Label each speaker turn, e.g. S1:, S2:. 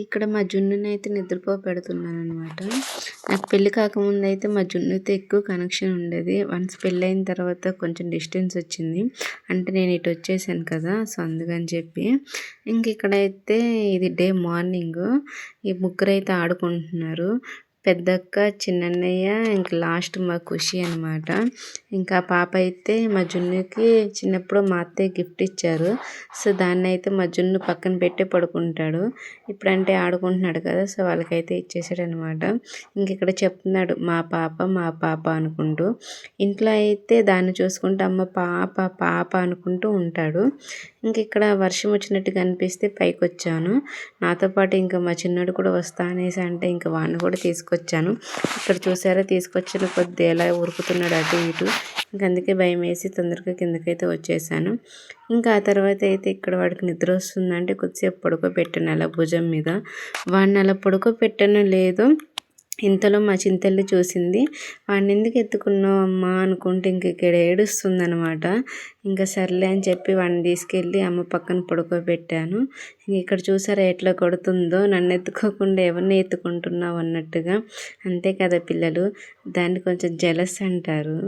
S1: ఇక్కడ మా జున్నునైతే నిద్రపోపెడుతున్నాననమాట. నాకు పెళ్లి కాకముందయితే మా జున్నుతో ఎక్కువ కనెక్షన్ ఉండేది. వన్స్ పెళ్ళైన తర్వాత కొంచెం డిస్టెన్స్ వచ్చింది. అంటే నేను ఇటు వచ్చేసాను కదా! సో, అందుకని చెప్పి. ఇక్కడైతే ఇది డే మార్నింగు. ఈ ముగ్గురైతే ఆడుకుంటున్నారు. పెద్దక్క, చిన్నన్నయ్య, లాస్ట్ మా ఖుషి అనమాట. ఇంకా పాప అయితే మా జున్నుకి చిన్నప్పుడు మా అత్తయ్య గిఫ్ట్ ఇచ్చారు. సో, దాన్నైతే మా జున్ను పక్కన పెట్టే పడుకుంటాడు. ఇప్పుడంటే ఆడుకుంటున్నాడు కదా! సో, వాళ్ళకైతే ఇచ్చేసాడనమాట. ఇక్కడ చెప్తున్నాడు మా పాప, మా పాప అనుకుంటూ. ఇంట్లో అయితే దాన్ని చూసుకుంటూ అమ్మ పాప, పాప అనుకుంటూ ఉంటాడు. ఇక్కడ వర్షం వచ్చినట్టుగా అనిపిస్తే పైకొచ్చాను. నాతో పాటు ఇంకా మా చిన్నోడు కూడా వస్తా అనేసి అంటే ఇంకా వాడిని కూడా తీసుకొచ్చాను. ఇక్కడ చూసారా తీసుకొచ్చిన కొద్దీ ఎలా ఉరుకుతున్నాడు అటు ఇటు. అందుకే భయం వేసి తొందరగా కిందకైతే వచ్చేసాను. ఆ తర్వాత అయితే ఇక్కడ వాడికి నిద్ర వస్తుందంటే కొద్దిసేపు పడుకోబెట్టాను అలా భుజం మీద. వాడిని అలా పడుకోబెట్టానో లేదో ఇంతలో మా చింతల్లి చూసింది. వాడిని ఎందుకు ఎత్తుకున్నావు అమ్మా అనుకుంటే ఇక్కడ ఏడుస్తుందనమాట. సర్లే అని చెప్పి వాడిని తీసుకెళ్ళి అమ్మ పక్కన పడుకోబెట్టాను. ఇక్కడ చూసారా ఎట్లా కొడుతుందో, నన్ను ఎత్తుకోకుండా ఎవరిని ఎత్తుకుంటున్నావు అన్నట్టుగా. అంతే కదా పిల్లలు, దాన్ని కొంచెం జెలస్ అంటారు.